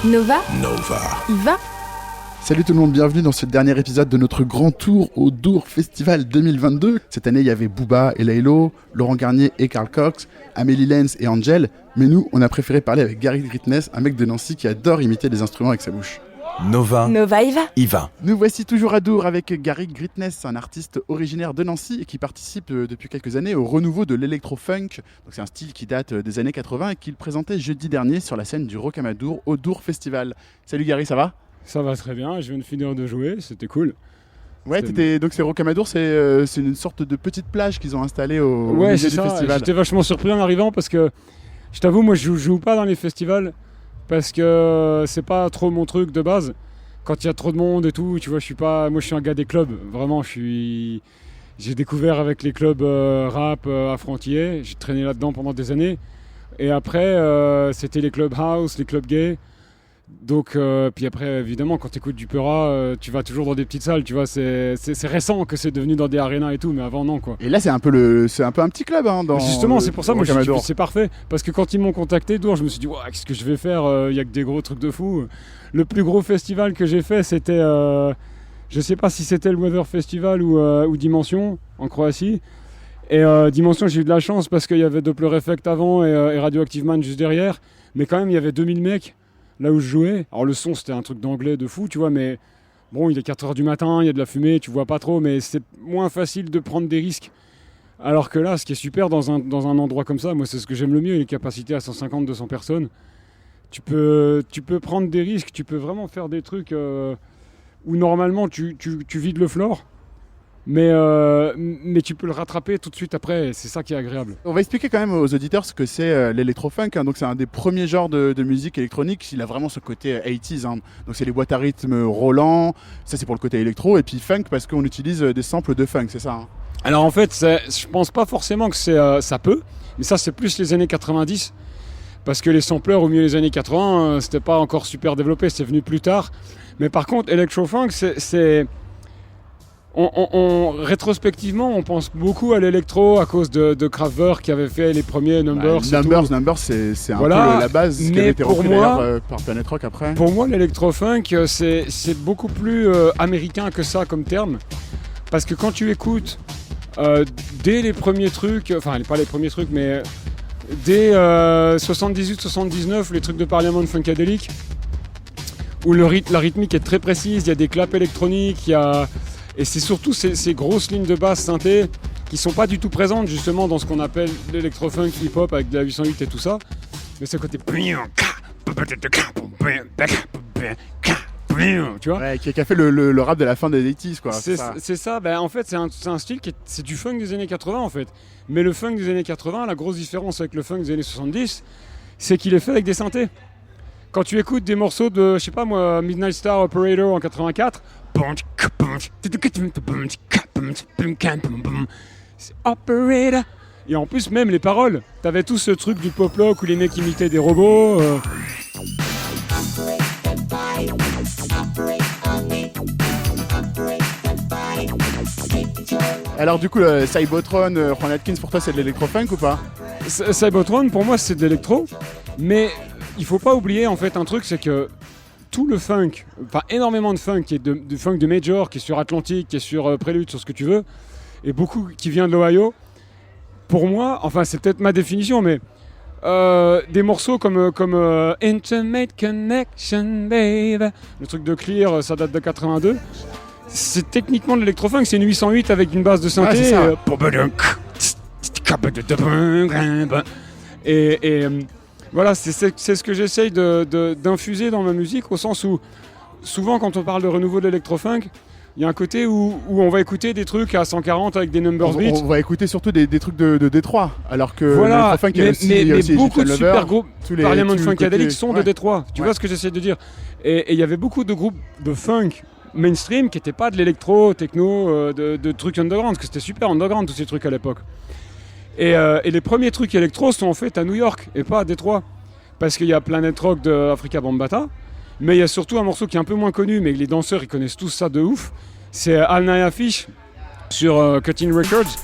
Nova. Iva. Salut tout le monde, bienvenue dans ce dernier épisode de notre grand tour au Dour Festival 2022. Cette année, il y avait Booba et Laylo, Laurent Garnier et Carl Cox, Amélie Lenz et Angel. Mais nous, on a préféré parler avec Gary Greatness, un mec de Nancy qui adore imiter des instruments avec sa bouche. Nova Iva. Nous voici toujours à Dour avec Gary Greatness, un artiste originaire de Nancy et qui participe depuis quelques anannées au renouveau de l'électro-funk. Donc c'est un style qui date des années 80 et qu'il présentait jeudi dernier sur la scène du Rocamadour au Dour Festival. Salut Gary, ça va ? Ça va très bien, je viens de finir de jouer, c'était cool. Ouais, donc c'est Rocamadour, c'est une sorte de petite plage qu'ils ont installée au milieu du festival. J'étais vachement surpris en arrivant parce que, je t'avoue, moi je joue pas dans les festivals parce que c'est pas trop mon truc de base. Quand il y a trop de monde et tout, tu vois, moi je suis un gars des clubs, vraiment, j'ai découvert avec les clubs rap à Frontier, j'ai traîné là-dedans pendant des années. Et après, c'était les clubs house, les clubs gays. Donc, puis après, évidemment, quand tu écoutes du Peura, tu vas toujours dans des petites salles, tu vois, c'est récent que c'est devenu dans des arénas et tout, mais avant, non, quoi. Et là, c'est un peu un petit club, hein, justement, c'est pour ça, moi, je me suis dit, c'est parfait, parce que quand ils m'ont contacté, Dour, je me suis dit, qu'est-ce que je vais faire, y a que des gros trucs de fou. Le plus gros festival que j'ai fait, c'était, je sais pas si c'était le Weather Festival ou Dimension, en Croatie. Et Dimension, j'ai eu de la chance, parce qu'il y avait Doppler Effect avant et Radioactive Man juste derrière, mais quand même, il y avait 2000 mecs. Là où je jouais, alors le son c'était un truc d'anglais de fou, tu vois, mais bon, il est 4h du matin, il y a de la fumée, tu vois pas trop, mais c'est moins facile de prendre des risques. Alors que là, ce qui est super dans un endroit comme ça, moi c'est ce que j'aime le mieux, les capacités à 150-200 personnes, tu peux prendre des risques, tu peux vraiment faire des trucs où normalement tu vides le floor. Mais tu peux le rattraper tout de suite après, c'est ça qui est agréable. On va expliquer quand même aux auditeurs ce que c'est l'électro-funk, hein. Donc c'est un des premiers genres de musique électronique, il a vraiment ce côté 80s, hein. Donc c'est les boîtes à rythme Roland, ça c'est pour le côté électro, et puis funk parce qu'on utilise des samples de funk, c'est ça, hein. Alors en fait, je pense pas forcément que ça peut, mais ça c'est plus les années 90, parce que les sampleurs au milieu des années 80, c'était pas encore super développé, c'est venu plus tard. Mais par contre, electro-funk, c'est... rétrospectivement, on pense beaucoup à l'électro à cause de Kraftwerk qui avait fait les premiers Numbers. Numbers, c'est un peu la base qui avait été repris d'ailleurs par Planet Rock après. Pour moi, l'électro-funk, c'est beaucoup plus américain que ça comme terme. Parce que quand tu écoutes dès les premiers trucs, enfin pas les premiers trucs, mais dès 78-79, les trucs de Parliament Funkadelic, où la rythmique est très précise, il y a des claps électroniques, et c'est surtout ces grosses lignes de basse synthé qui sont pas du tout présentes justement dans ce qu'on appelle l'électro-funk hip-hop avec de la 808 et tout ça. Mais ce côté... Tu vois, ouais, qui a fait le rap de la fin des 80s, quoi. C'est ça. Ben, en fait, c'est un style c'est du funk des années 80 en fait. Mais le funk des années 80, la grosse différence avec le funk des années 70, c'est qu'il est fait avec des synthés. Quand tu écoutes des morceaux de, je sais pas moi, Midnight Star Operator en 84, c'est Operator. Et en plus, même les paroles, t'avais tout ce truc du pop-lock où les mecs imitaient des robots. Alors du coup, Cybotron, Juan Atkins, pour toi c'est de l'électro-funk ou pas ? Cybotron, pour moi c'est de l'électro, mais il faut pas oublier en fait un truc, c'est que tout le funk, enfin énormément de funk, qui est de funk de Major, qui est sur Atlantic, qui est sur Prélude, sur ce que tu veux, et beaucoup qui vient de l'Ohio. Pour moi, enfin c'est peut-être ma définition, mais des morceaux comme Intimate Connection, babe, le truc de Clear, ça date de 82. C'est techniquement de l'électrofunk, c'est une 808 avec une base de synthé. Et voilà, c'est ce que j'essaye d'infuser dans ma musique, au sens où souvent quand on parle de renouveau de l'électrofunk, il y a un côté où on va écouter des trucs à 140 avec des numbers beats. On va écouter surtout des trucs de Détroit, alors que voilà, mais beaucoup de super groupes Parliament Funkadelic sont de Détroit. Tu vois ce que j'essaie de dire. Et il y avait beaucoup de groupes de funk mainstream qui n'étaient pas de l'électro, techno, de trucs underground, parce que c'était super underground tous ces trucs à l'époque. Et les premiers trucs électro sont en fait à New York et pas à Détroit, parce qu'il y a Planet Rock de Afrika Bambaataa, mais il y a surtout un morceau qui est un peu moins connu, mais les danseurs ils connaissent tous ça de ouf, c'est Al Naya Fish sur Cutting Records.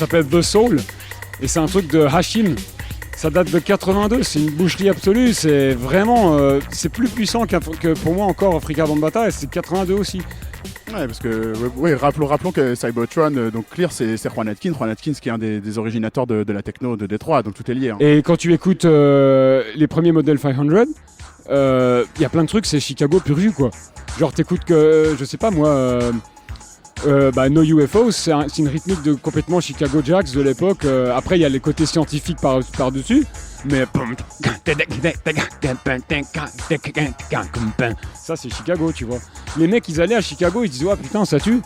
s'appelle The Soul et c'est un truc de Hashim. Ça date de 82, c'est une boucherie absolue, c'est vraiment, c'est plus puissant que pour moi encore Africa Bambaataa et c'est 82 aussi. Ouais, parce que rappelons que Cybotron, donc Clear, c'est Juan Atkins. Juan Atkins qui est un des originateurs de la techno de Détroit, donc tout est lié. Hein. Et quand tu écoutes les premiers modèles 500, y a plein de trucs, c'est Chicago pur jus quoi. Genre t'écoutes que, je sais pas moi, No UFO, c'est une rythmique de complètement Chicago Jacks de l'époque. Après il y a les côtés scientifiques par-dessus, mais ça c'est Chicago, tu vois. Les mecs ils allaient à Chicago, ils disaient ouais putain ça tue.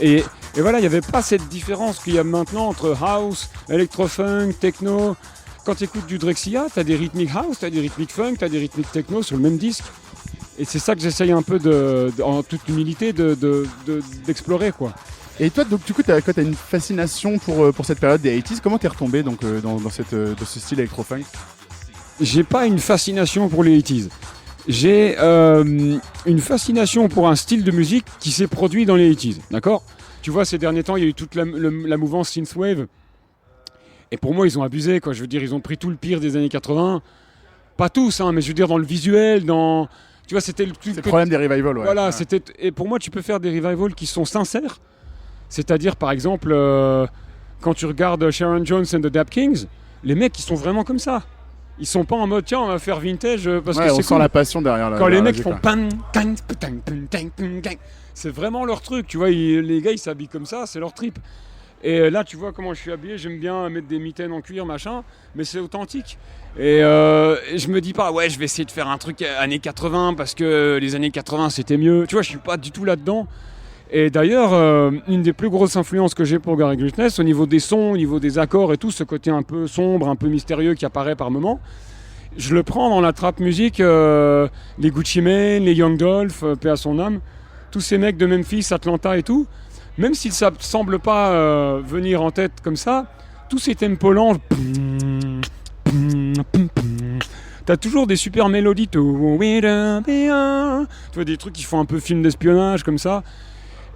Et voilà, il n'y avait pas cette différence qu'il y a maintenant entre house, electro-funk, techno. Quand tu écoutes du Drexciya, tu as des rythmiques house, tu as des rythmiques funk, tu as des rythmiques techno sur le même disque. Et c'est ça que j'essaye un peu, en toute humilité, d'explorer, quoi. Et toi, donc, du coup, tu as une fascination pour cette période des 80s. Comment t'es retombé donc, dans ce style électro-funk ? J'ai pas une fascination pour les 80s. J'ai une fascination pour un style de musique qui s'est produit dans les 80s, d'accord ? Tu vois, ces derniers temps, il y a eu toute la mouvance synthwave. Et pour moi, ils ont abusé, quoi. Je veux dire, ils ont pris tout le pire des années 80. Pas tous, hein, mais je veux dire, dans le visuel, dans... Tu vois, c'était le truc... C'est le problème des revivals, ouais. Voilà, ouais. c'était... Et pour moi, tu peux faire des revivals qui sont sincères. C'est-à-dire, par exemple, quand tu regardes Sharon Jones and the Dap Kings, les mecs, ils sont vraiment comme ça. Ils sont pas en mode, tiens, on va faire vintage parce que c'est on sent la passion derrière. Quand les mecs font... C'est vraiment leur truc, tu vois. Les gars, ils s'habillent comme ça, c'est leur trip. Et là, tu vois comment je suis habillé, j'aime bien mettre des mitaines en cuir, machin, mais c'est authentique. Et je me dis pas, ouais, je vais essayer de faire un truc années 80 parce que les années 80 c'était mieux. Tu vois, je suis pas du tout là-dedans. Et d'ailleurs, une des plus grosses influences que j'ai pour Gary Glutness, au niveau des sons, au niveau des accords et tout, ce côté un peu sombre, un peu mystérieux qui apparaît par moments, je le prends dans la trap music, les Gucci Mane, les Young Dolph, paix à son âme, tous ces mecs de Memphis, Atlanta et tout. Même s'il ne semble pas venir en tête comme ça, tous ces tempos lents, t'as toujours des super mélodies, tu vois, des trucs qui font un peu film d'espionnage comme ça,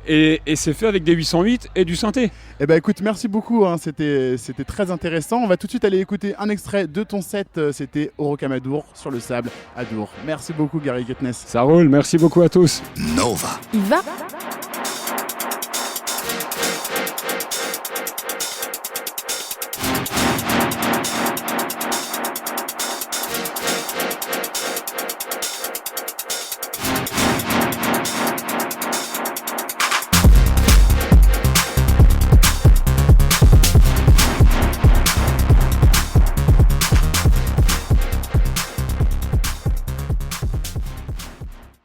et c'est fait avec des 808 et du synthé. Eh ben écoute, merci beaucoup, hein. C'était très intéressant. On va tout de suite aller écouter un extrait de ton set, c'était Orokamadour sur le sable à Dour. Merci beaucoup Gary Glutness. Ça roule, merci beaucoup à tous. Nova. Yva